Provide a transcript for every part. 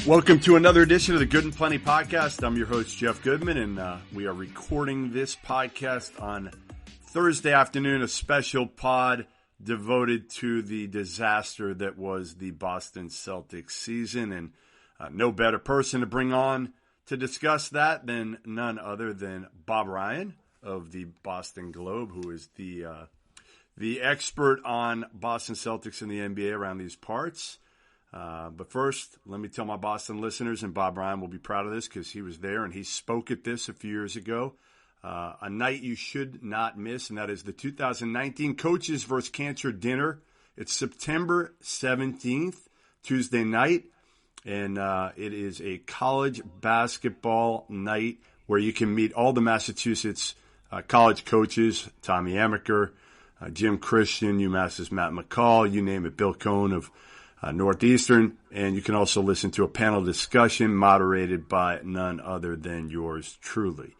Welcome to another edition of the Good and Plenty podcast. I'm your host, Jeff Goodman, and we are recording this podcast on Thursday afternoon, a special pod devoted to the disaster that was the Boston Celtics season. And no better person to bring on to discuss that than none other than Bob Ryan of the Boston Globe, who is the expert on Boston Celtics and the NBA around these parts. But first, let me tell my Boston listeners, and Bob Ryan will be proud of this because he was there and he spoke at this a few years ago. A night you should not miss, and that is the 2019 Coaches vs. Cancer Dinner. It's September 17th, Tuesday night, and it is a college basketball night where you can meet all the Massachusetts college coaches, Tommy Amaker, Jim Christian, UMass's Matt McCall, you name it, Bill Cohn of Northeastern, and you can also listen to a panel discussion moderated by none other than yours truly.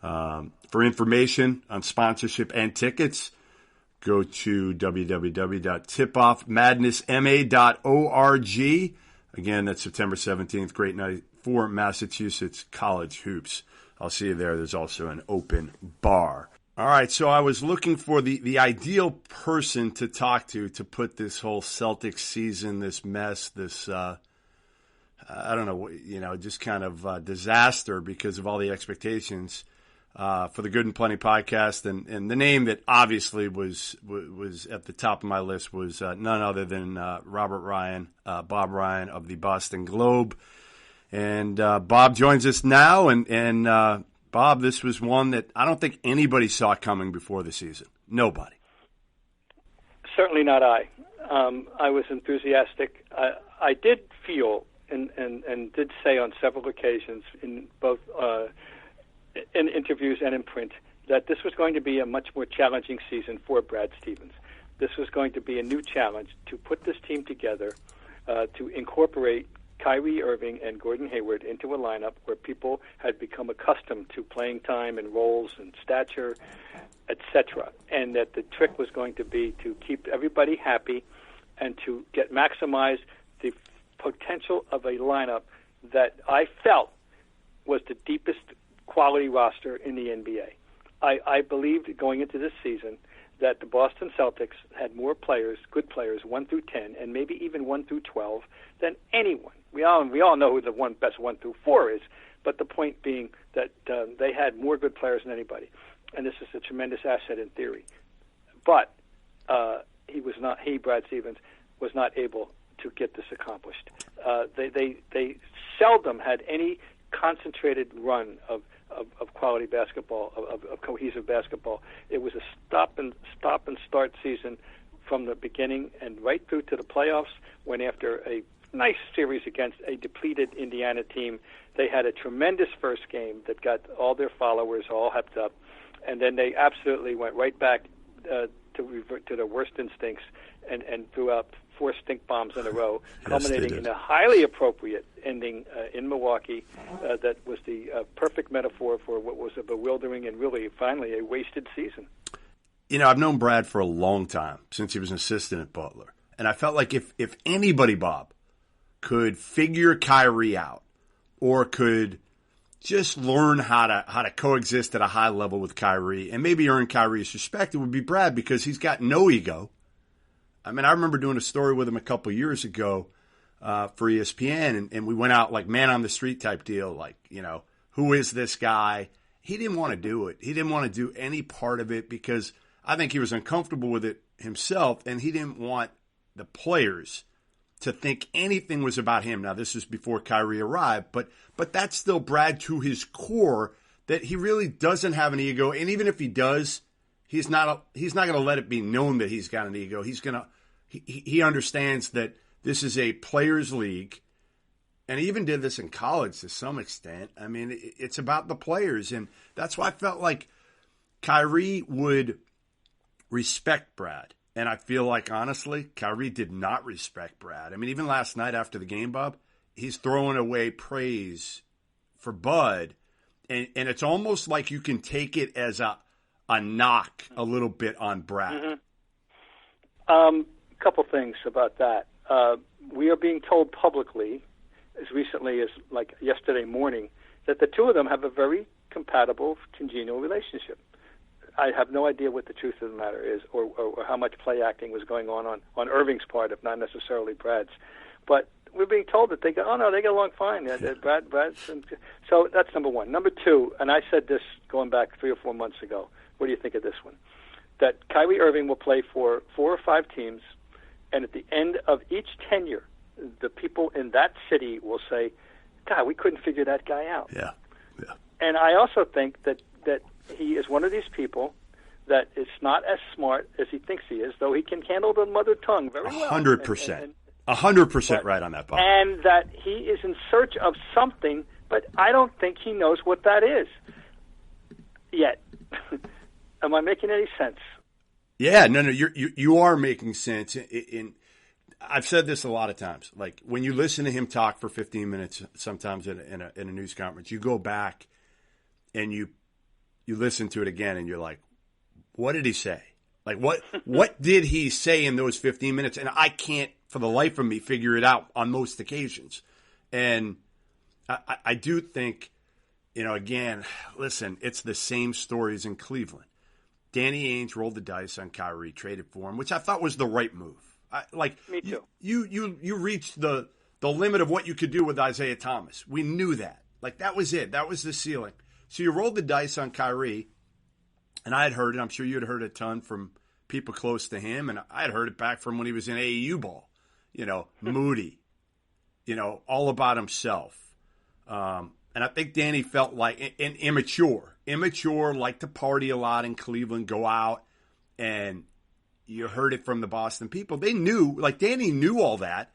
For information on sponsorship and tickets, go to www.tipoffmadnessma.org. Again, that's September 17th. Great night for Massachusetts college hoops. I'll see you there. There's also an open bar. All right, so I was looking for the ideal person to talk to put this whole Celtics season, this mess, this, I don't know, just kind of disaster because of all the expectations for the Good and Plenty podcast. And the name that obviously was at the top of my list was none other than Robert Ryan, Bob Ryan of the Boston Globe. And Bob joins us now, and Bob, this was one that I don't think anybody saw coming before the season. Nobody. Certainly not I. I was enthusiastic. I did feel and did say on several occasions in both in interviews and in print that this was going to be a much more challenging season for Brad Stevens. This was going to be a new challenge to put this team together, to incorporate Kyrie Irving and Gordon Hayward into a lineup where people had become accustomed to playing time and roles and stature, etc. And that the trick was going to be to keep everybody happy and to maximize the potential of a lineup that I felt was the deepest quality roster in the NBA. I believed going into this season that the Boston Celtics had more players, good players, 1 through 10, and maybe even 1 through 12, than anyone. We all know who the best 1 through 4 is, but the point being that they had more good players than anybody, and this is a tremendous asset in theory. But Brad Stevens, was not able to get this accomplished. They seldom had any concentrated run of quality basketball, of cohesive basketball. It was a stop and start season from the beginning and right through to the playoffs, when after a nice series against a depleted Indiana team, they had a tremendous first game that got all their followers all hyped up, and then they absolutely went right back to revert to their worst instincts and threw out 4 stink bombs in a row, culminating in a highly appropriate ending in Milwaukee that was the perfect metaphor for what was a bewildering and really finally a wasted season. I've known Brad for a long time, since he was an assistant at Butler. And I felt like if anybody, Bob, could figure Kyrie out or could just learn how to coexist at a high level with Kyrie and maybe earn Kyrie's respect, it would be Brad, because he's got no ego. I mean, I remember doing a story with him a couple of years ago for ESPN, and we went out like man on the street type deal, like, who is this guy? He didn't want to do it. He didn't want to do any part of it because I think he was uncomfortable with it himself, and he didn't want the players to think anything was about him. Now, this is before Kyrie arrived, but that's still Brad to his core, that he really doesn't have an ego, and even if he does, he's not going to let it be known that he's got an ego. He understands that this is a players' league, and he even did this in college to some extent. I mean, it's about the players, and that's why I felt like Kyrie would respect Brad. And I feel like, honestly, Kyrie did not respect Brad. I mean, even last night after the game, Bob, he's throwing away praise for Bud, and it's almost like you can take it as a knock a little bit on Brad. Mm-hmm. Couple things about that. We are being told publicly as recently as like yesterday morning, that the two of them have a very compatible, congenial relationship. I have no idea what the truth of the matter is, or how much play acting was going on Irving's part, if not necessarily Brad's. But we're being told that they get along fine. So that's number one. Number two, and I said this going back 3 or 4 months ago. What do you think of this one? That Kyrie Irving will play for 4 or 5 teams, and at the end of each tenure, the people in that city will say, God, we couldn't figure that guy out. Yeah. And I also think that he is one of these people that is not as smart as he thinks he is, though he can handle the mother tongue very well. 100%. 100% right on that, Bob. And that he is in search of something, but I don't think he knows what that is yet. Am I making any sense? Yeah, no, you are making sense. I've said this a lot of times. Like when you listen to him talk for 15 minutes, sometimes in a news conference, you go back and you listen to it again, and you're like, "What did he say? Like what did he say in those 15 minutes?" And I can't, for the life of me, figure it out on most occasions. And I do think, again, listen, it's the same stories in Cleveland. Danny Ainge rolled the dice on Kyrie, traded for him, which I thought was the right move. Me too. You reached the limit of what you could do with Isaiah Thomas. We knew that. Like, that was it. That was the ceiling. So you rolled the dice on Kyrie, and I had heard it. I'm sure you had heard a ton from people close to him, and I had heard it back from when he was in AAU ball. Moody, all about himself. And I think Danny felt like immature, liked to party a lot in Cleveland, go out, and you heard it from the Boston people. They knew, like Danny knew all that,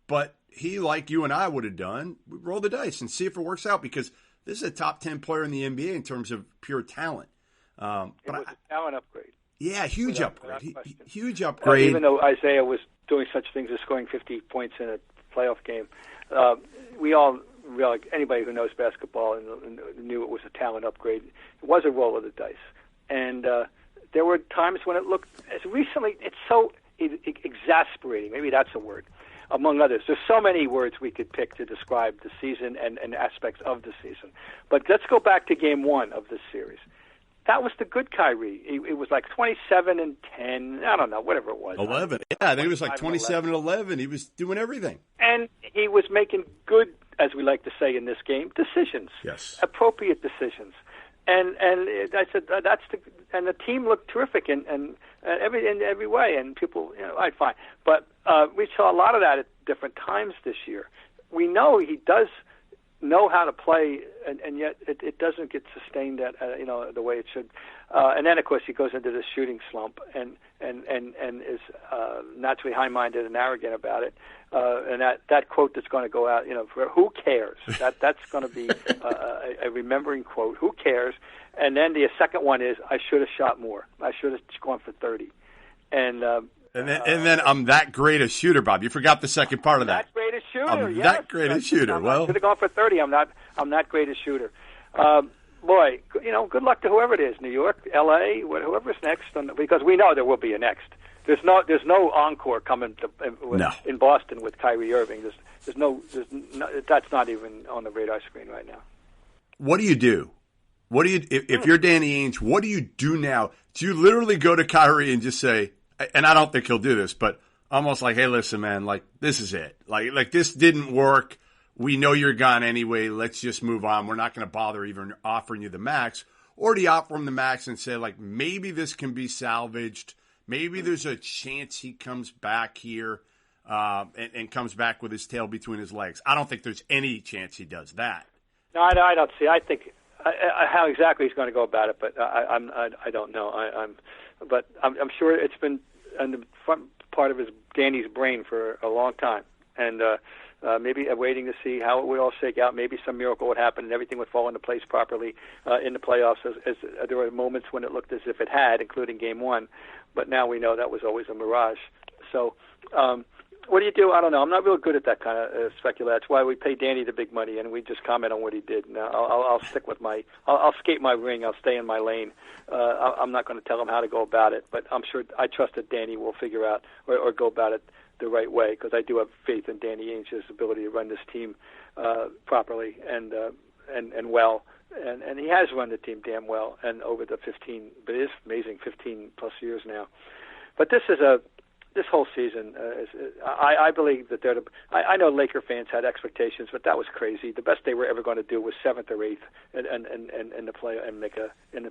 but he, like you and I would have done, roll the dice and see if it works out, because this is a top 10 player in the NBA in terms of pure talent. It was a talent upgrade. Yeah, huge upgrade. Huge upgrade. Even though Isaiah was doing such things as scoring 50 points in a playoff game, we all realize, anybody who knows basketball and knew it was a talent upgrade. It was a roll of the dice. And there were times when it looked, as recently, it's so exasperating. Maybe that's a word, among others. There's so many words we could pick to describe the season and aspects of the season. But let's go back to game 1 of this series. That was the good Kyrie. It was like 27 and 10. I don't know, whatever it was. 11. Yeah, I think it was like 27 and 11. He was doing everything. And he was making good, as we like to say in this game, decisions. Yes. Appropriate decisions. And I said and the team looked terrific in every way. And people, all right, fine. But we saw a lot of that at different times this year. We know he does know how to play, and yet it doesn't get sustained at the way it should. And then of course he goes into this shooting slump and is naturally high-minded and arrogant about it. And that quote that's going to go out, for who cares? That's going to be a remembering quote. Who cares? And then the second one is, I should have shot more. I should have gone for 30. And then I'm that great a shooter, Bob. You forgot the second part of that. That great a shooter. I'm yes. that great a shooter. I should have gone for 30. I'm that great a shooter. Boy, good luck to whoever it is, New York, L.A., whoever's next, because we know there will be a next. There's no encore coming in Boston with Kyrie Irving. There's no, that's not even on the radar screen right now. What do you do? If you're Danny Ainge, what do you do now? Do you literally go to Kyrie and just say, and I don't think he'll do this, but almost like, hey, listen, man, like, this is it. Like this didn't work. We know you're gone anyway. Let's just move on. We're not going to bother even offering you the max. Or do you offer him the max and say, like, maybe this can be salvaged? Maybe there's a chance he comes back here and comes back with his tail between his legs. I don't think there's any chance he does that. No, I don't see. I think how exactly he's going to go about it, but I don't know. I'm sure it's been in the front part of Danny's brain for a long time, and maybe waiting to see how it would all shake out. Maybe some miracle would happen and everything would fall into place properly in the playoffs. As there were moments when it looked as if it had, including Game 1, but now we know that was always a mirage. So. What do you do? I don't know. I'm not real good at that kind of speculation. That's why we pay Danny the big money, and we just comment on what he did. Now, I'll stick with I'll skate my ring. I'll stay in my lane. I'm not going to tell him how to go about it, but I'm sure I trust that Danny will figure out or go about it the right way, because I do have faith in Danny Ainge's ability to run this team properly and well. And he has run the team damn well, and over the 15, but it is amazing, 15 plus years now. But this whole season, I believe that I know Laker fans had expectations, but that was crazy. The best they were ever going to do was 7th or 8th, and in the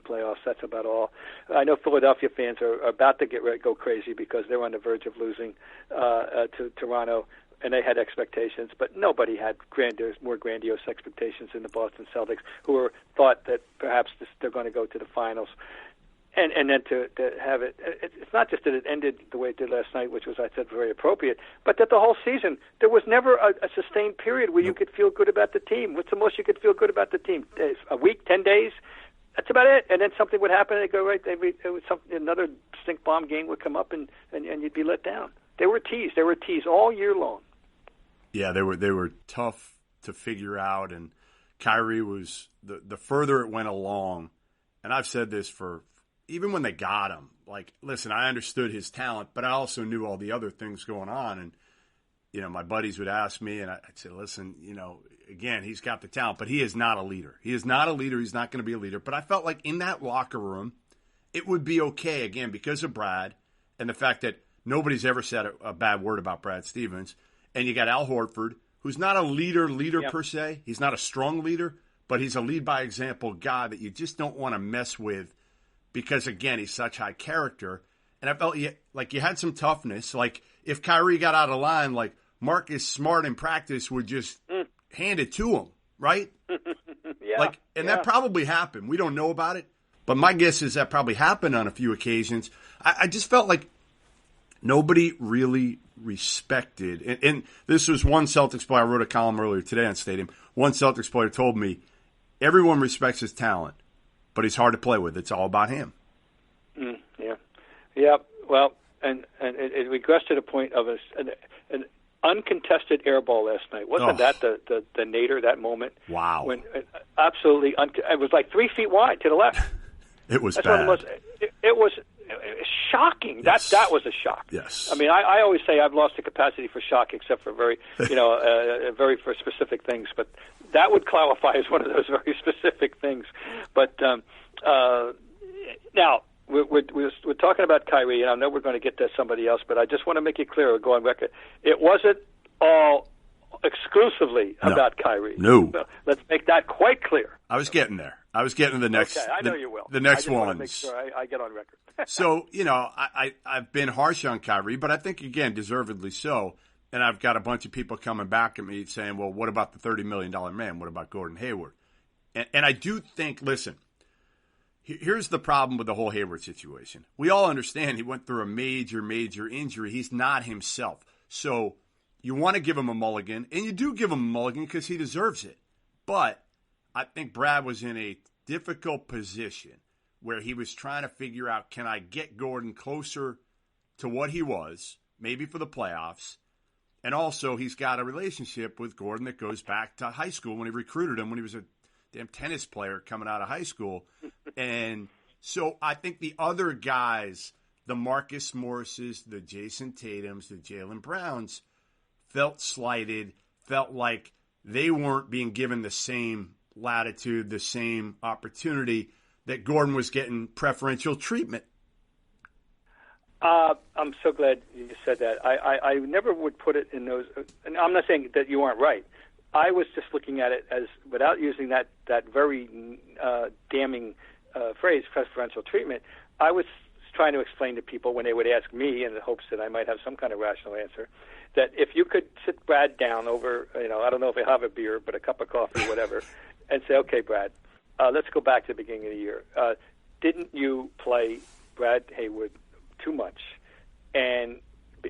playoffs. That's about all. I know Philadelphia fans are about to go crazy because they're on the verge of losing to Toronto. And they had expectations, but nobody had more grandiose expectations than the Boston Celtics, who thought that perhaps they're going to go to the finals. And then to have it's not just that it ended the way it did last night, which was, I said, very appropriate, but that the whole season, there was never a sustained period where you could feel good about the team. What's the most you could feel good about the team? A week, 10 days? That's about it. And then something would happen, and they'd go right. Another stink bomb game would come up, and you'd be let down. They were teased. They were teased all year long. Yeah, they were tough to figure out, and Kyrie was the further it went along. And I've said this even when they got him. Like, listen, I understood his talent, but I also knew all the other things going on. And my buddies would ask me, and I'd say, listen, again, he's got the talent, but he is not a leader. He is not a leader. He's not going to be a leader. But I felt like in that locker room, it would be okay again because of Brad and the fact that nobody's ever said a bad word about Brad Stevens. And you got Al Horford, who's not a leader per se. He's not a strong leader, but he's a lead-by-example guy that you just don't want to mess with because, again, he's such high character. And I felt like you had some toughness. Like, if Kyrie got out of line, like, Marcus Smart in practice would just hand it to him, right? That probably happened. We don't know about it. But my guess is that probably happened on a few occasions. I just felt like nobody really respected, and this was one Celtics player. I wrote a column earlier today on Stadium. One Celtics player told me, everyone respects his talent, but he's hard to play with. It's all about him. Yeah. Well, and it regressed to the point of an uncontested air ball last night. Wasn't that the nadir, that moment? Wow. When absolutely, it was like 3 feet wide to the left. It was That's bad. What it was shocking. Yes. That was a shock. Yes. I mean, I always say I've lost the capacity for shock, except for very for specific things. But that would qualify as one of those very specific things. But now we're talking about Kyrie, and I know we're going to get to somebody else, but I just want to make it clear, or go on record, it wasn't all exclusively about Kyrie. No. So let's make that quite clear. I was getting there. I was getting to the next. Okay, I know you will. The next I just ones. want to make sure I get on record. So, I've been harsh on Kyrie, but I think, again, deservedly so. And I've got a bunch of people coming back at me saying, well, what about the $30 million man? What about Gordon Hayward? And I do think, listen, here's the problem with the whole Hayward situation. We all understand he went through a major, major injury. He's not himself. So you want to give him a mulligan, and you do give him a mulligan because he deserves it. But I think Brad was in a difficult position where he was trying to figure out, can I get Gordon closer to what he was, maybe for the playoffs? And also, he's got a relationship with Gordon that goes back to high school when he recruited him when he was a damn tennis player coming out of high school. And so I think the other guys, the Marcus Morrises, the Jason Tatums, the Jaylen Browns, felt slighted, felt like they weren't being given the same latitude, the same opportunity, that Gordon was getting preferential treatment. I'm so glad you said that. I never would put it in those, and I'm not saying that you aren't right. I was just looking at it as, without using that very damning phrase, preferential treatment, I was trying to explain to people when they would ask me in the hopes that I might have some kind of rational answer, that if you could sit Brad down over, I don't know if he'll have a beer, but a cup of coffee or whatever, and say, okay, Brad, let's go back to the beginning of the year. Didn't you play Brad Hayward too much? And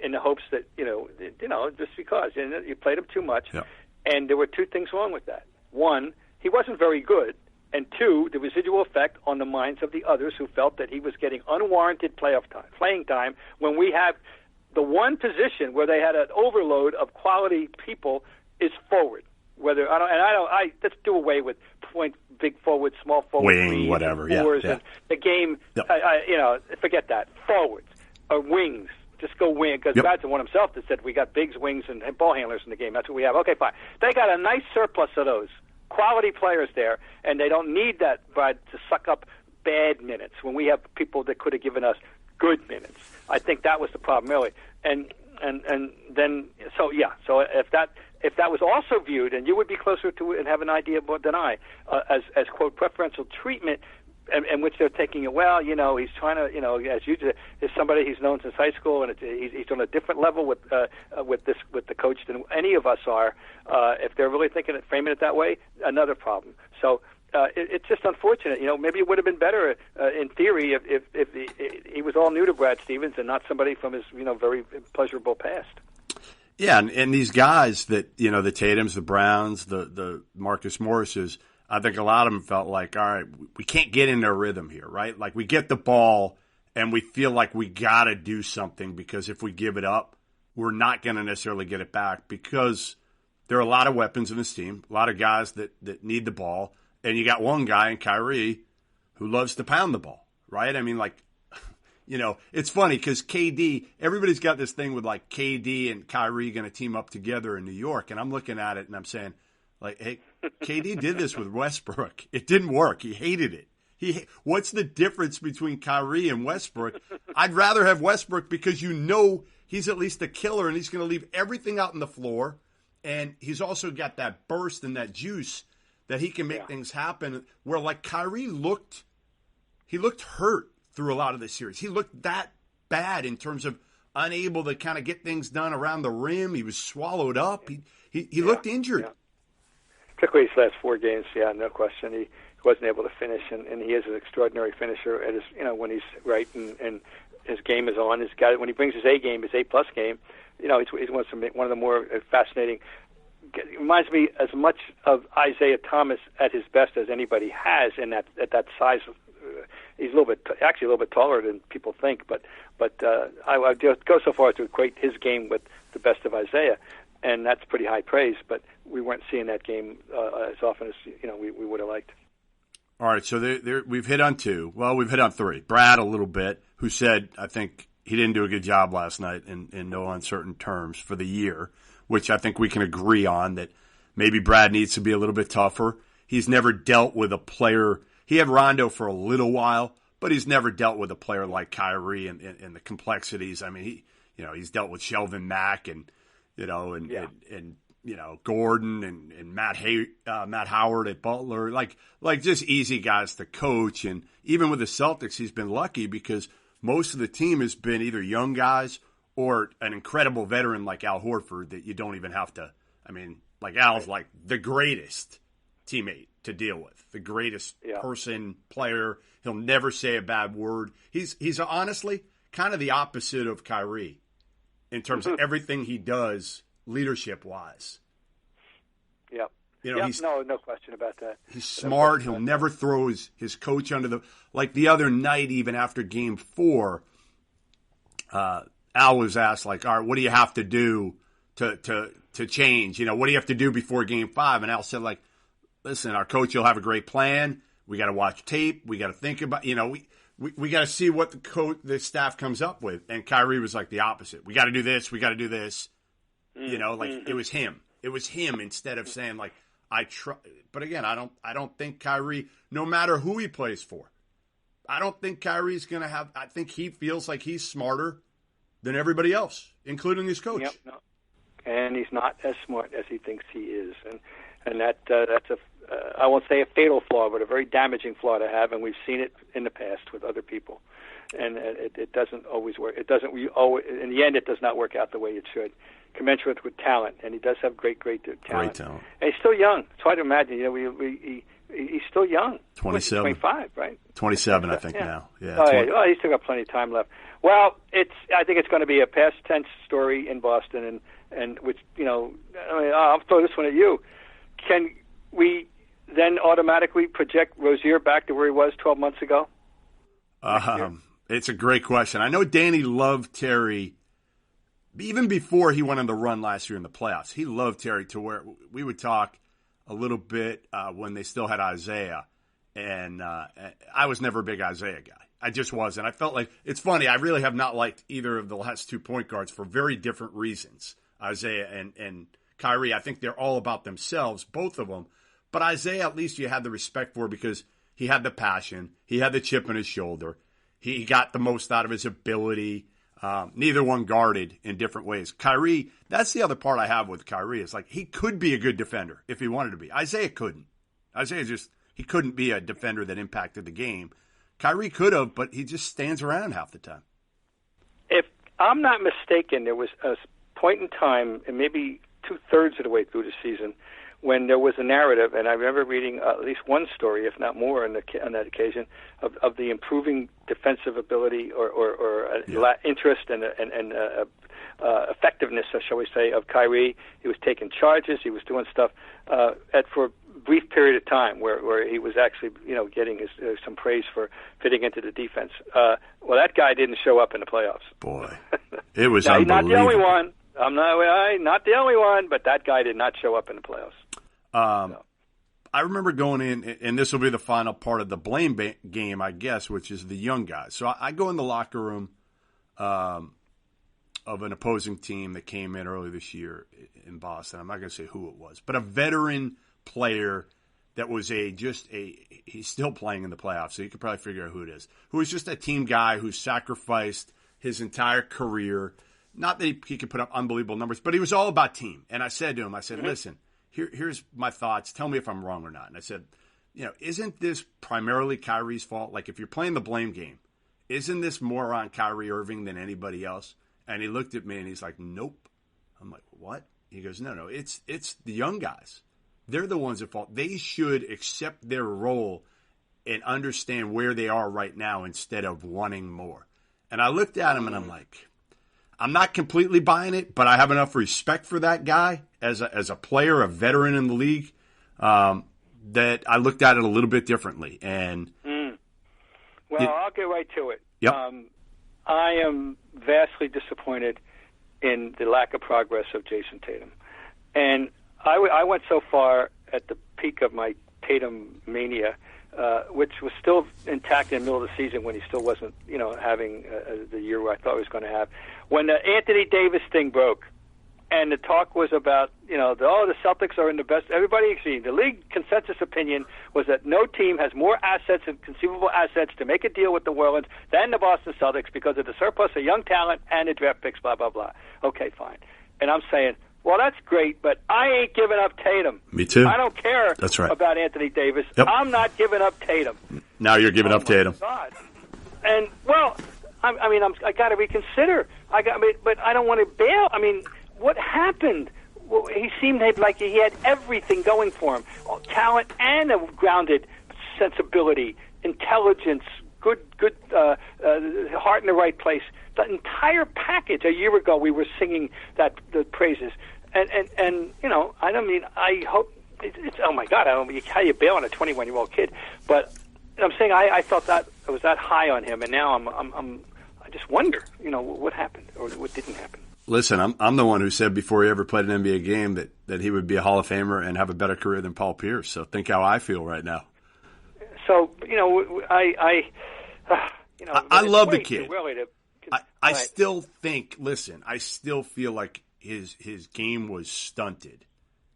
in the hopes that, just because you played him too much. Yeah. And there were two things wrong with that. One, he wasn't very good. And two, the residual effect on the minds of the others who felt that he was getting unwarranted playing time when we have the one position where they had an overload of quality people is forward. Let's do away with point, big forward, small forward, wing, whatever, fours, yeah. and the game. Yep. Forget that. Forwards or wings. just go win. Because Brad's one himself that said we got bigs, wings, and ball handlers in the game. That's what we have. Okay, fine. They got a nice surplus of those quality players there, and they don't need that Brad to suck up bad minutes when we have people that could have given us good minutes. I think that was the problem really. And then so if that was also viewed, and you would be closer to it and have an idea more than I, as quote preferential treatment, in which they're taking it, well, he's trying to, as you did, is somebody he's known since high school, and he's on a different level with the coach than any of us are. If they're really framing it that way, another problem. So it's just unfortunate. Maybe it would have been better in theory if he was all new to Brad Stevens and not somebody from his very pleasurable past. Yeah, and these guys that the Tatums, the Browns, the Marcus Morrises, I think a lot of them felt like, all right, we can't get in their rhythm here, right? Like we get the ball and we feel like we got to do something because if we give it up, we're not going to necessarily get it back because there are a lot of weapons in this team, a lot of guys that need the ball, and you got one guy in Kyrie who loves to pound the ball, right? I mean, it's funny because KD, everybody's got this thing with like KD and Kyrie going to team up together in New York, and I'm looking at it and I'm saying, like, hey, KD did this with Westbrook. It didn't work. He hated it. What's the difference between Kyrie and Westbrook? I'd rather have Westbrook because he's at least a killer and he's going to leave everything out on the floor. And he's also got that burst and that juice that he can make things happen. Where like Kyrie looked hurt through a lot of the series. He looked that bad in terms of unable to kind of get things done around the rim. He was swallowed up. He looked injured. Yeah. Particularly his last 4 games, no question. He wasn't able to finish, and he is an extraordinary finisher. At his, when he's right and his game is on. When he brings his A game, his A+ game, he's one of the more fascinating. It reminds me as much of Isaiah Thomas at his best as anybody has at that size. He's a little bit taller than people think, but I would go so far to equate his game with the best of Isaiah. And that's pretty high praise, but we weren't seeing that game as often as we would have liked. All right, so we've hit on 2. Well, we've hit on 3. Brad a little bit, who said I think he didn't do a good job last night in no uncertain terms for the year, which I think we can agree on that maybe Brad needs to be a little bit tougher. He's never dealt with a player. He had Rondo for a little while, but he's never dealt with a player like Kyrie and the complexities. I mean, he's dealt with Shelvin Mack and Gordon and Matt Howard at Butler, like just easy guys to coach. And even with the Celtics, he's been lucky because most of the team has been either young guys or an incredible veteran like Al Horford that you don't even have to. I mean, like Al's like the greatest teammate to deal with, the greatest person, player. He'll never say a bad word. He's honestly kind of the opposite of Kyrie in terms of everything he does leadership-wise. Yep. He's no question about that. He's smart. He'll never throw his coach under the – like the other night, even after Game 4, Al was asked, like, all right, what do you have to do to change? What do you have to do before Game 5? And Al said, like, listen, our coach will have a great plan. We got to watch tape. We got to think about we got to see what the staff comes up with. And Kyrie was like the opposite. We got to do this. We got to do this. It was him. It was him instead of saying like I try. But again, I don't think Kyrie, no matter who he plays for, I don't think Kyrie's going to have. I think he feels like he's smarter than everybody else, including his coach. Yep. No. And he's not as smart as he thinks he is, and that's a. I won't say a fatal flaw, but a very damaging flaw to have, and we've seen it in the past with other people. And it doesn't always work. In the end, it does not work out the way it should, commensurate with talent. And he does have great talent. Great talent. And he's still young. It's hard to imagine. He's still young. 27. 25, right? 27, I think now. Yeah. Well, he's still got plenty of time left. Well, I think it's going to be a past tense story in Boston, and which I'll throw this one at you. Can we then automatically project Rozier back to where he was 12 months ago? It's a great question. I know Danny loved Terry even before he went on the run last year in the playoffs. He loved Terry to where we would talk a little bit when they still had Isaiah. And I was never a big Isaiah guy. I just wasn't. I felt like it's funny. I really have not liked either of the last 2 point guards for very different reasons. Isaiah and Kyrie, I think they're all about themselves, both of them. But Isaiah, at least you had the respect for because he had the passion. He had the chip on his shoulder. He got the most out of his ability. Neither one guarded in different ways. Kyrie, that's the other part I have with Kyrie. It's like he could be a good defender if he wanted to be. Isaiah couldn't. He couldn't be a defender that impacted the game. Kyrie could have, but he just stands around half the time. If I'm not mistaken, there was a point in time, and maybe 2/3 of the way through the season, when there was a narrative, and I remember reading at least one story, if not more, on that occasion, of the improving defensive ability or interest and effectiveness, shall we say, of Kyrie. He was taking charges. He was doing stuff for a brief period of time where he was actually, getting some praise for fitting into the defense. Well, that guy didn't show up in the playoffs. Boy, it was now, unbelievable. He's not the only one. I'm not the only one, but that guy did not show up in the playoffs. I remember going in, and this will be the final part of the blame game, I guess, which is the young guys. So I go in the locker room of an opposing team that came in early this year in Boston. I'm not going to say who it was, but a veteran player that was he's still playing in the playoffs, so you could probably figure out who it is, who was just a team guy who sacrificed his entire career. Not that he could put up unbelievable numbers, but he was all about team. And I said to him, listen, here's my thoughts. Tell me if I'm wrong or not. And I said, isn't this primarily Kyrie's fault? Like, if you're playing the blame game, isn't this more on Kyrie Irving than anybody else? And he looked at me and he's like, nope. I'm like, what? He goes, no, it's the young guys. They're the ones at fault. They should accept their role and understand where they are right now instead of wanting more. And I looked at him and I'm like, I'm not completely buying it, but I have enough respect for that guy as a player, a veteran in the league, that I looked at it a little bit differently. And I'll get right to it. Yep. I am vastly disappointed in the lack of progress of Jason Tatum. And I went so far at the peak of my Tatum mania, which was still intact in the middle of the season when he still wasn't, having the year where I thought he was going to have. When the Anthony Davis thing broke, and the talk was about, the Celtics are in the best. Everybody agreed. The league consensus opinion was that no team has more assets and conceivable assets to make a deal with the Orleans than the Boston Celtics because of the surplus of young talent and the draft picks, blah, blah, blah. Okay, fine. And I'm saying, well, that's great, but I ain't giving up Tatum. Me too. I don't care That's right. about Anthony Davis. Yep. I'm not giving up Tatum. Now you're giving up Tatum. God. And, I got to reconsider. But I don't want to bail. What happened? Well, he seemed like he had everything going for him. Talent and a grounded sensibility, intelligence, good heart in the right place. The entire package. A year ago, we were singing the praises. And I hope it's oh my God, I don't know how you bail on a 21-year-old kid. But I'm saying I thought that I was that high on him, and now I just wonder, what happened or what didn't happen. Listen, I'm the one who said before he ever played an NBA game that he would be a Hall of Famer and have a better career than Paul Pierce. So think how I feel right now. So I love the kid. I still think. Listen, I still feel like his game was stunted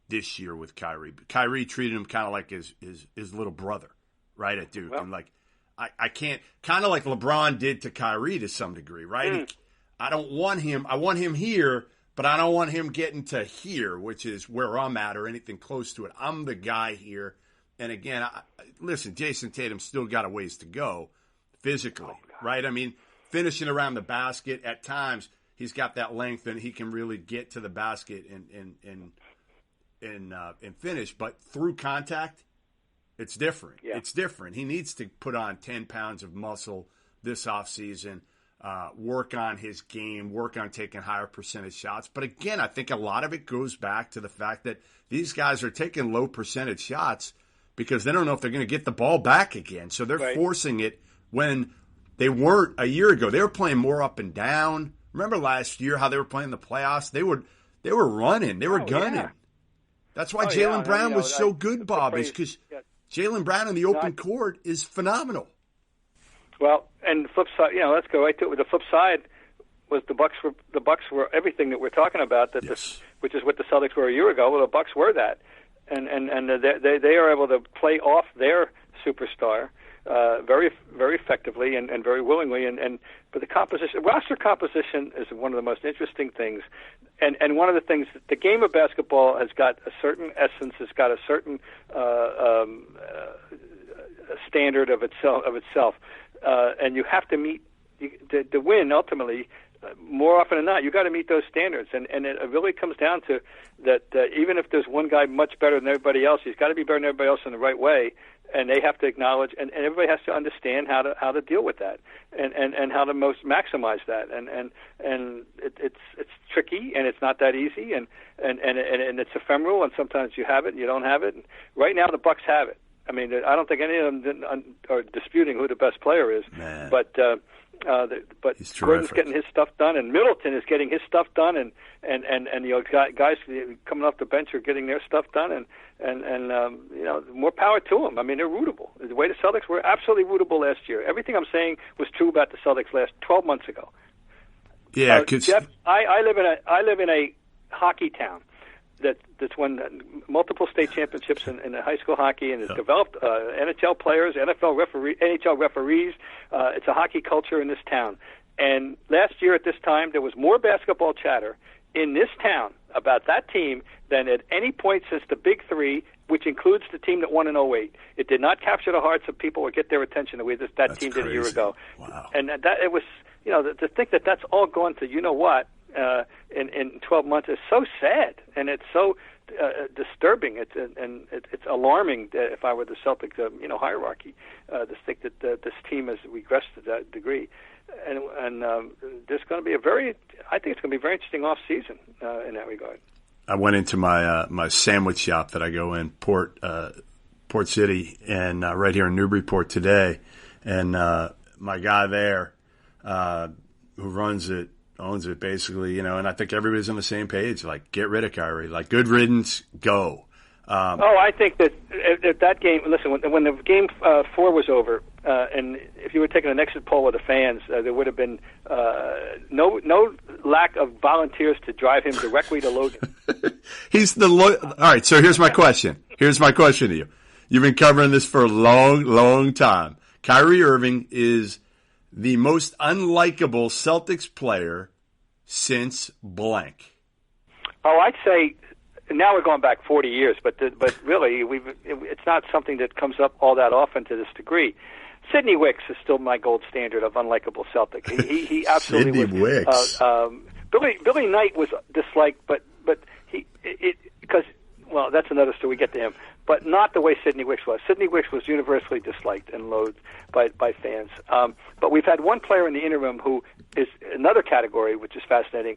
this year with Kyrie. Kyrie treated him kind of like his little brother, right, at Duke. Well, and I can't, kind of like LeBron did to Kyrie to some degree, right? I don't want him. I want him here, but I don't want him getting to here, which is where I'm at or anything close to it. I'm the guy here. And again, listen, Jason Tatum still got a ways to go physically, right? Finishing around the basket at times, he's got that length and he can really get to the basket and finish. But through contact, it's different. Yeah. It's different. He needs to put on 10 pounds of muscle this offseason, work on his game, work on taking higher percentage shots. But again, I think a lot of it goes back to the fact that these guys are taking low percentage shots because they don't know if they're going to get the ball back again. So they're forcing it when they weren't a year ago. They were playing more up and down. Remember last year how they were playing the playoffs? They were running. They were gunning. Yeah. That's why Jaylen Brown was so good, Bob, is because Jaylen Brown in the open court is phenomenal. Well, and the flip side, let's go right to it. The flip side was the Bucks were everything that we're talking about. Which is what the Celtics were a year ago. Well, the Bucks were that, and they are able to play off their superstar very very effectively and very willingly. But the roster composition is one of the most interesting things, and one of the things the game of basketball has got a certain essence, has got a certain standard of itself, and you have to meet to win ultimately. More often than not, you got to meet those standards, and it really comes down to that. Even if there's one guy much better than everybody else, he's got to be better than everybody else in the right way, and they have to acknowledge, and everybody has to understand how to deal with that, and how to most maximize that, and it's tricky, and it's not that easy, and it's ephemeral, and sometimes you have it, and you don't have it. And right now, the Bucks have it. I mean, I don't think any of them are disputing who the best player is, Man. but Gordon's getting his stuff done, and Middleton is getting his stuff done, and guys coming off the bench are getting their stuff done, and more power to them. I mean, they're rootable. The way the Celtics were absolutely rootable last year. Everything I'm saying was true about the Celtics 12 months ago. Yeah, Jeff, I live in a hockey town that's won multiple state championships in high school hockey, and has developed NHL players, NHL referees. It's a hockey culture in this town. And last year at this time, there was more basketball chatter in this town about that team than at any point since the Big Three, which includes the team that won in '08. It did not capture the hearts of people or get their attention the way that team did a year ago. Wow. And that it was, to think that that's all gone to in 12 months is so sad, and it's so disturbing. It's alarming if I were the Celtics, hierarchy, to think that this team has regressed to that degree. And there's going to be I think it's going to be a very interesting off season in that regard. I went into my sandwich shop that I go in Port City and right here in Newburyport today, and my guy there who owns it basically, and I think everybody's on the same page. Like, get rid of Kyrie. Like, good riddance, go. I think that game. Listen, when the game 4 was over, and if you were taking an exit poll of the fans, there would have been no lack of volunteers to drive him directly to Logan. All right. So here's my question. Here's my question to you. You've been covering this for a long, long time. Kyrie Irving is the most unlikable Celtics player since blank. Oh, I'd say now we're going back 40 years, but really it's not something that comes up all that often to this degree. Sidney Wicks is still my gold standard of unlikable Celtic. He absolutely Sidney Wicks. Billy Knight was disliked, but that's another story. We get to him, but not the way Sidney Wicks was. Sidney Wicks was universally disliked and loathed by fans. But we've had one player in the interim who is another category, which is fascinating.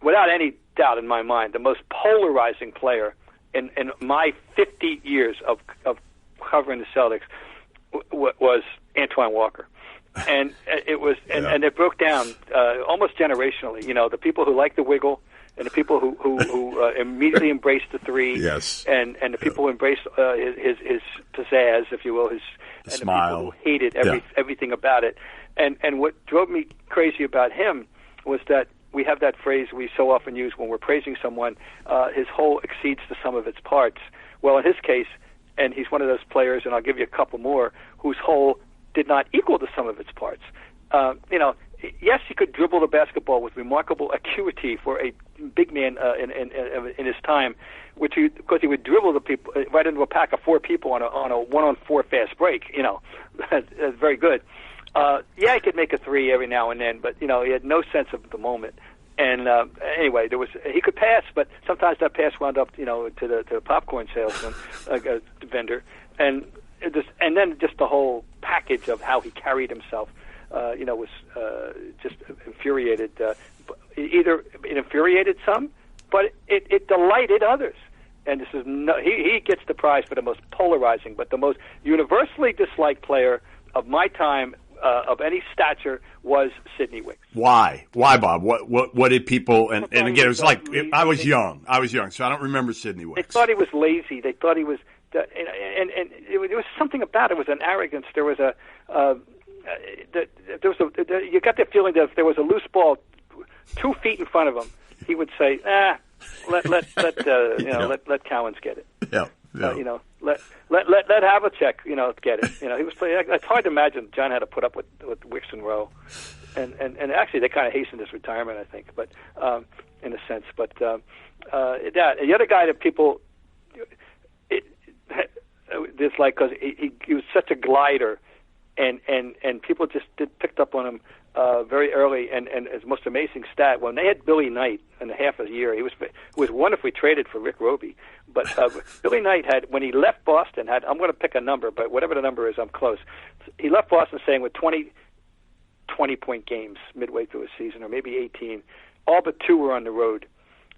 Without any doubt in my mind, the most polarizing player in my 50 years of covering the Celtics was Antoine Walker. And it was, and it broke down almost generationally. The people who like the wiggle, and the people who immediately embraced the three, yes, and the people who embraced his pizzazz, if you will, the smile, people who hated everything about it. And what drove me crazy about him was that we have that phrase we so often use when we're praising someone, his whole exceeds the sum of its parts. Well, in his case, and he's one of those players, and I'll give you a couple more, whose whole did not equal the sum of its parts. Yes, he could dribble the basketball with remarkable acuity for a big man in his time, because he would dribble the people right into a pack of 4 people on a 1-on-4 fast break. That's very good. He could make a 3 every now and then, but he had no sense of the moment. And anyway, he could pass, but sometimes that pass wound up to the popcorn salesman vendor, and then just the whole package of how he carried himself. Was just infuriated. Either it infuriated some, but it delighted others. And this is he gets the prize for the most polarizing, but the most universally disliked player of my time of any stature was Sidney Wicks. Why, Bob? What did people? And again, it was I was young, so I don't remember Sidney Wicks. They thought he was lazy. They thought he was, and there was something about it. It was an arrogance. There was you got the feeling that if there was a loose ball 2 feet in front of him, he would say, let Cowens get it. Yeah. Let Havlicek, get it. He was playing. It's hard to imagine John had to put up with Wicks and Rowe, and actually they kind of hastened his retirement, I think, but in a sense. But the other guy that people dislike because he was such a glider, and people just picked up on him very early. And his most amazing stat, when they had Billy Knight in a half a year, it was wonderfully traded for Rick Roby. But Billy Knight had, when he left Boston, I'm going to pick a number, but whatever the number is, I'm close. He left Boston saying with 20-point games midway through a season, or maybe 18. All but 2 were on the road.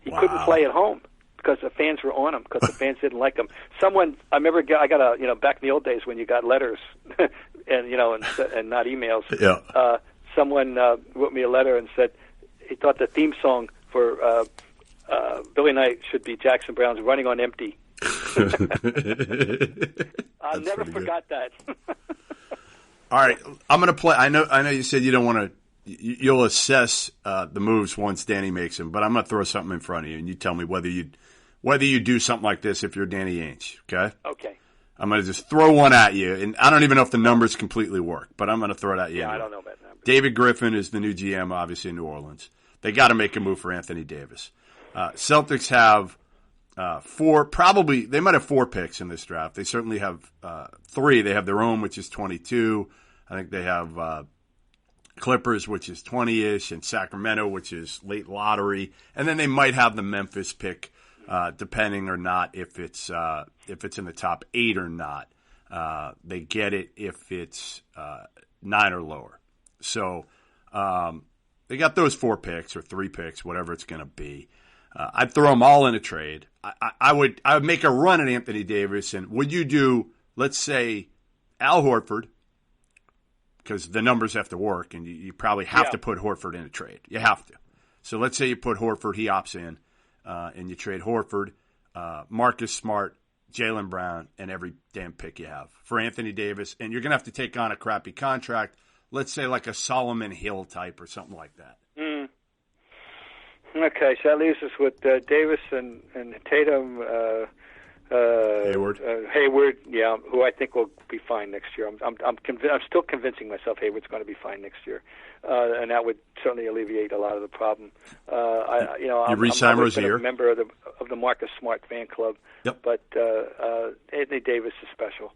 He couldn't play at home because the fans were on him, because the fans didn't like him. I remember I got back in the old days when you got letters and not emails. Yeah. Someone wrote me a letter and said he thought the theme song for Billy Knight should be Jackson Browne's "Running on Empty." I never forgot that. All right, I'm going to play. I know you said you don't want to. You'll assess the moves once Danny makes them, but I'm going to throw something in front of you, and you tell me whether you do something like this if you're Danny Ainge. Okay. Okay. I'm going to just throw one at you, and I don't even know if the numbers completely work, but I'm going to throw it at you. Yeah, anyway. I don't know about numbers. David Griffin is the new GM, obviously, in New Orleans. They got to make a move for Anthony Davis. Celtics have 4, probably, they might have 4 picks in this draft. They certainly have 3. They have their own, which is 22. I think they have Clippers, which is 20-ish, and Sacramento, which is late lottery. And then they might have the Memphis pick, depending or not if it's in the top 8 or not. They get it if it's 9 or lower. So they got those 4 picks or 3 picks, whatever it's going to be. I'd throw them all in a trade. I would make a run at Anthony Davis, and would you do, let's say, Al Horford, because the numbers have to work, and you probably have to put Horford in a trade. You have to. So let's say you put Horford, he opts in, and you trade Horford, Marcus Smart, Jaylen Brown, and every damn pick you have for Anthony Davis, and you're going to have to take on a crappy contract, let's say like a Solomon Hill type or something like that. Okay, so that leaves us with Davis and Tatum, Hayward. Hayward, yeah, who I think will be fine next year. I'm still convincing myself Hayward's going to be fine next year, and that would certainly alleviate a lot of the problem. I'm a member of the Marcus Smart fan club, but Anthony Davis is special.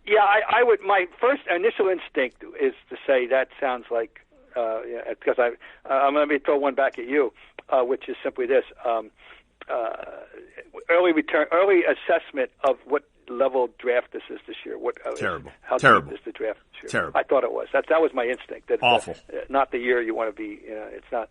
Yeah, I would. My first initial instinct is to say that sounds like because I'm going to throw one back at you, which is simply this. Early assessment of what level draft this is this year. Terrible. How terrible deep is the draft this year? Terrible. I thought it was. That was my instinct. That awful. Not the year you want to be. It's not.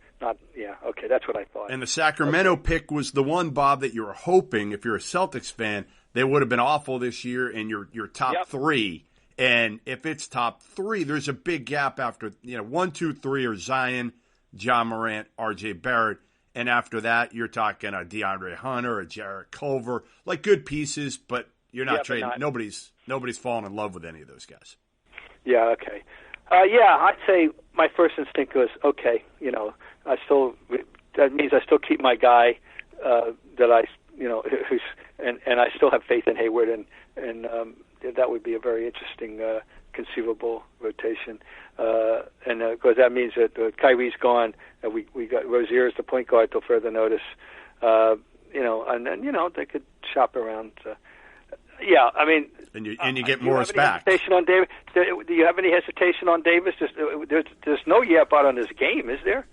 Yeah. Okay, that's what I thought. And the Sacramento pick was the one, Bob, that you were hoping, if you're a Celtics fan, they would have been awful this year, and your top 3. And if it's top 3, there's a big gap after 1, 2, 3 are Zion, John Morant, R.J. Barrett. And after that, you're talking a DeAndre Hunter, a Jarrett Culver, like good pieces, but you're not trading. Nobody's fallen in love with any of those guys. Yeah. Okay. I'd say my first instinct was okay. That means I still keep my guy that I who's and I still have faith in Hayward, and that would be a very interesting conceivable rotation. And of course that means that Kyrie's gone. We got Rozier as the point guard till further notice. And then they could shop around. I mean, and you get Morris back. Hesitation on Davis? Do you have any hesitation on Davis? There's no yap out on his game, is there?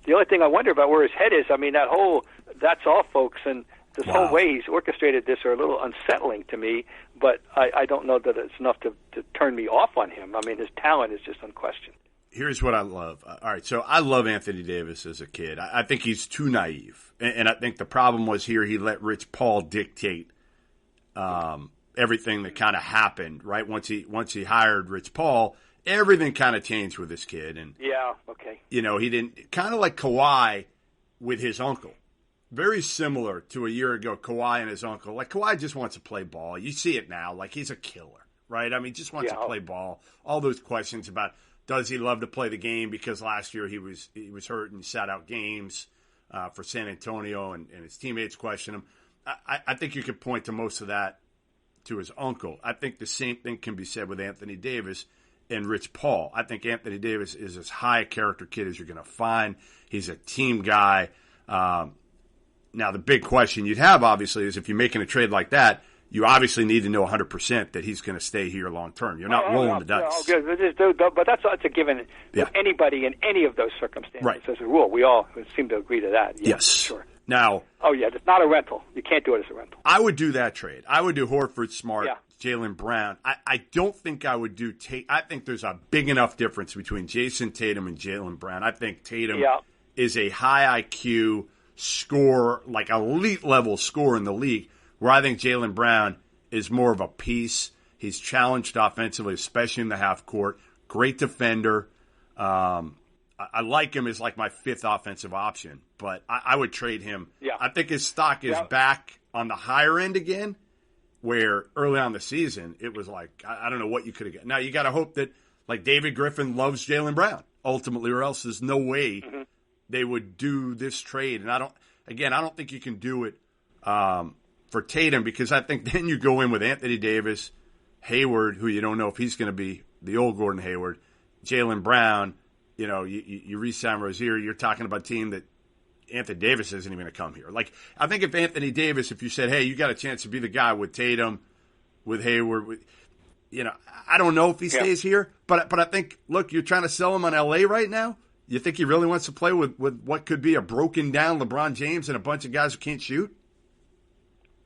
The only thing I wonder about where his head is. I mean, that's all, folks, and this whole way he's orchestrated this are a little unsettling to me. But I don't know that it's enough to turn me off on him. I mean, his talent is just unquestioned. Here's what I love. All right, so I love Anthony Davis as a kid. I think he's too naive. And I think the problem was here he let Rich Paul dictate everything that kind of happened, right? Once he hired Rich Paul, everything kind of changed with this kid. And he didn't – kind of like Kawhi with his uncle. Very similar to a year ago, Kawhi and his uncle. Like, Kawhi just wants to play ball. You see it now. Like, he's a killer, right? I mean, just wants to play ball. All those questions about does he love to play the game because last year he was hurt and sat out games for San Antonio, and his teammates question him. I think you could point to most of that to his uncle. I think the same thing can be said with Anthony Davis and Rich Paul. I think Anthony Davis is as high a character kid as you're going to find. He's a team guy. Now, the big question you'd have, obviously, is if you're making a trade like that, you obviously need to know 100% that he's going to stay here long term. You're not rolling the dice. But that's a given with anybody in any of those circumstances. Right. As a rule, we all seem to agree to that. Yeah, yes. Sure. Now. Oh, yeah, it's not a rental. You can't do it as a rental. I would do that trade. I would do Horford, Smart, Jaylen Brown. I don't think I would do Tate. I think there's a big enough difference between Jason Tatum and Jaylen Brown. I think Tatum is a high IQ scorer, like elite level scorer in the league, where I think Jaylen Brown is more of a piece. He's challenged offensively, especially in the half court. Great defender. I like him as like my fifth offensive option, but I would trade him. Yeah. I think his stock is back on the higher end again, where early on in the season it was like, I don't know what you could have got. Now you got to hope that like David Griffin loves Jaylen Brown ultimately, or else there's no way they would do this trade. And I don't think you can do it for Tatum, because I think then you go in with Anthony Davis, Hayward, who you don't know if he's going to be the old Gordon Hayward, Jaylen Brown. You know, you re-sign Rozier, you're talking about a team that Anthony Davis isn't even going to come here. Like, I think if Anthony Davis, if you said, hey, you got a chance to be the guy with Tatum, with Hayward, I don't know if he stays here, but I think, look, you're trying to sell him on L.A. right now? You think he really wants to play with what could be a broken down LeBron James and a bunch of guys who can't shoot?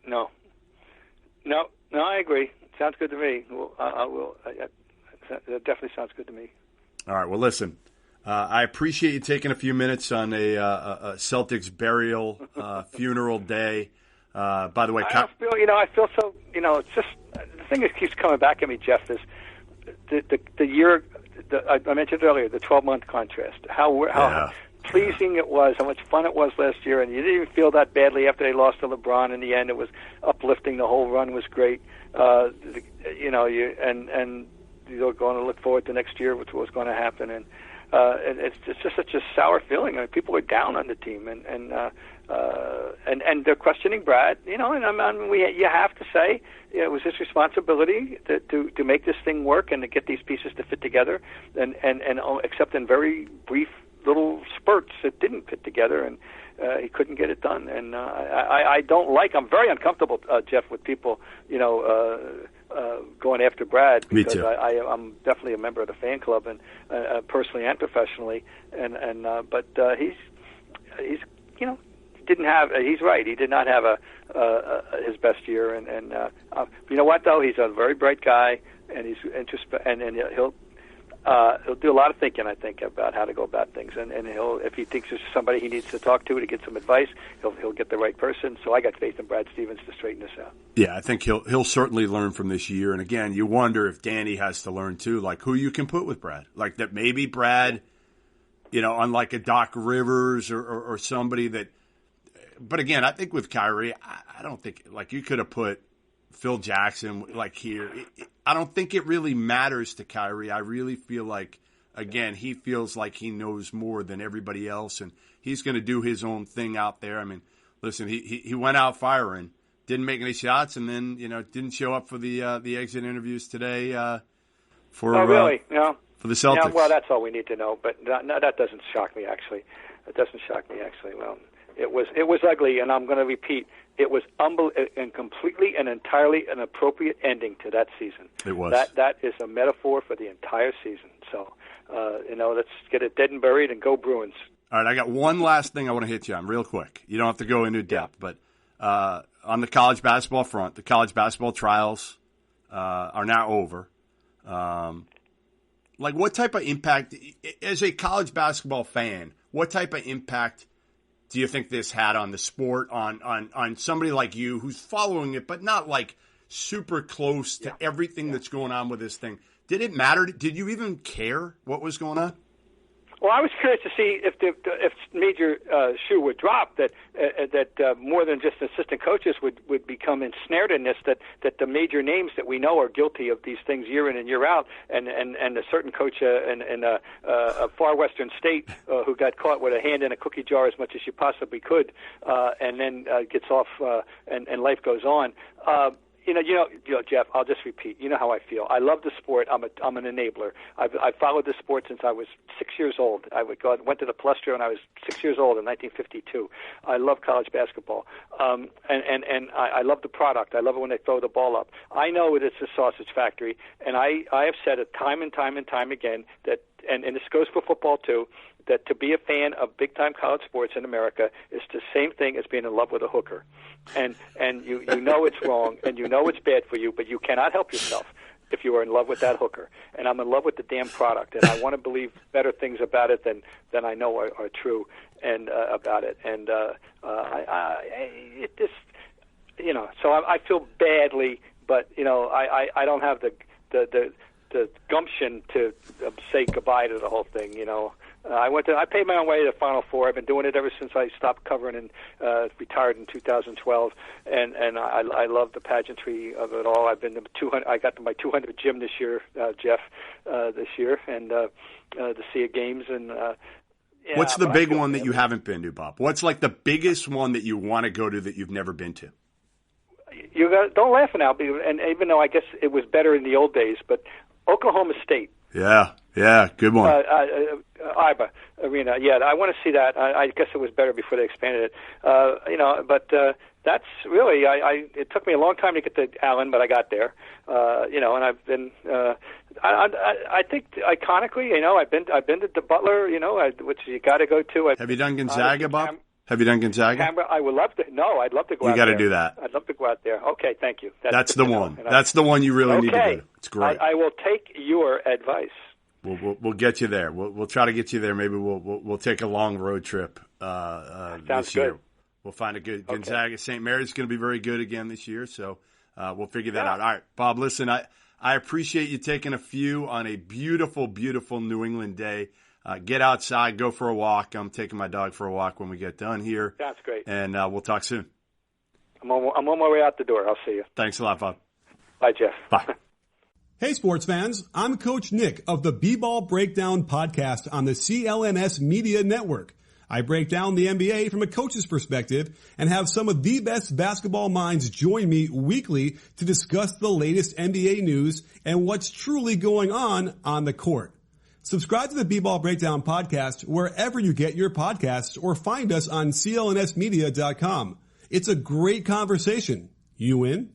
No, I agree. Sounds good to me. Well, that definitely sounds good to me. All right, well, listen. I appreciate you taking a few minutes on a Celtics burial funeral day. By the way, I feel so. It's just the thing that keeps coming back at me, Jeff, is the year. I mentioned earlier the 12-month contrast. How pleasing it was, how much fun it was last year, and you didn't even feel that badly after they lost to LeBron. In the end, it was uplifting. The whole run was great. And you're going to look forward to next year, which was going to happen, and it's just such a sour feeling. I mean, people are down on the team, and they're questioning Brad. You have to say it was his responsibility to make this thing work and to get these pieces to fit together, and except in very brief little spurts it didn't fit together, and he couldn't get it done. And I'm very uncomfortable, Jeff, with people going after Brad, because I'm definitely a member of the fan club, and personally and professionally, but he's didn't have. He's right. He did not have his best year, and you know what though? He's a very bright guy, and he's and he'll do a lot of thinking, I think, about how to go about things, and if he thinks there's somebody he needs to talk to get some advice, he'll get the right person. So I got faith in Brad Stevens to straighten this out. Yeah, I think he'll certainly learn from this year. And again, you wonder if Danny has to learn too, like who you can put with Brad, like that maybe Brad, unlike a Doc Rivers or somebody that. But again, I think with Kyrie, I don't think like you could have put Phil Jackson like here. I don't think it really matters to Kyrie. I really feel like, again, he feels like he knows more than everybody else, and he's going to do his own thing out there. I mean, listen, he went out firing, didn't make any shots, and then didn't show up for the exit interviews today. For the Celtics. Yeah, well, that's all we need to know. But no, that doesn't shock me. Actually, Well, it was ugly, and I'm going to repeat. It was and completely and entirely an appropriate ending to that season. It was. That is a metaphor for the entire season. So, let's get it dead and buried and go Bruins. All right, I got one last thing I want to hit you on real quick. You don't have to go into depth, but on the college basketball front, the college basketball trials are now over. What type of impact, as a college basketball fan, what type of impact do you think this had on the sport, on somebody like you who's following it, but not like super close to everything that's going on with this thing? Did it matter? Did you even care what was going on? Well, I was curious to see if major shoe would drop, that more than just assistant coaches would become ensnared in this, that the major names that we know are guilty of these things year in and year out, and a certain coach in a far western state who got caught with a hand in a cookie jar as much as you possibly could, and then gets off and life goes on. You know, Jeff, I'll just repeat. You know how I feel. I love the sport. I'm an enabler. I've followed the sport since I was 6 years old. I went to the Palestra when I was 6 years old in 1952. I love college basketball, and I love the product. I love it when they throw the ball up. I know it is a sausage factory, and I have said it time and time and time again that, and this goes for football too, that to be a fan of big-time college sports in America is the same thing as being in love with a hooker. And you know it's wrong, and you know it's bad for you, but you cannot help yourself if you are in love with that hooker. And I'm in love with the damn product, and I want to believe better things about it than I know are true and about it. And it just, you know, so I feel badly, but you know, I don't have the gumption to say goodbye to the whole thing, you know. I paid my own way to the Final Four. I've been doing it ever since I stopped covering and retired in 2012. And I love the pageantry of it all. I've been to 200. I got to my 200 gym this year, Jeff, this year, and to see a games. And yeah, what's the big one that you haven't been to, Bob? What's like the biggest one that you want to go to that you've never been to? Don't laugh now, and even though I guess it was better in the old days, but Oklahoma State. Yeah, good one. IBA Arena. Yeah, I want to see that. I guess it was better before they expanded it. You know, but that's really. It took me a long time to get to Allen, but I got there. You know, and I've been. I think iconically, you know, I've been to the Butler. You know, which you got to go to. Have you done Gonzaga, Bob? Have you done Gonzaga? I would love to. No, I'd love to go out there. You got to do that. I'd love to go out there. Okay, thank you. That's the one. That's the one you really need to do. It's great. I will take your advice. We'll get you there. We'll try to get you there. Maybe we'll take a long road trip this year. Good. We'll find a good Gonzaga. St. Mary's is going to be very good again this year, so we'll figure that out. All right, Bob. Listen, I appreciate you taking a few on a beautiful, beautiful New England day. Get outside, go for a walk. I'm taking my dog for a walk when we get done here. That's great. And we'll talk soon. I'm on my way out the door. I'll see you. Thanks a lot, Bob. Bye, Jeff. Bye. Hey, sports fans. I'm Coach Nick of the B-Ball Breakdown podcast on the CLNS Media Network. I break down the NBA from a coach's perspective and have some of the best basketball minds join me weekly to discuss the latest NBA news and what's truly going on the court. Subscribe to the B-Ball Breakdown podcast wherever you get your podcasts or find us on clnsmedia.com. It's a great conversation. You in?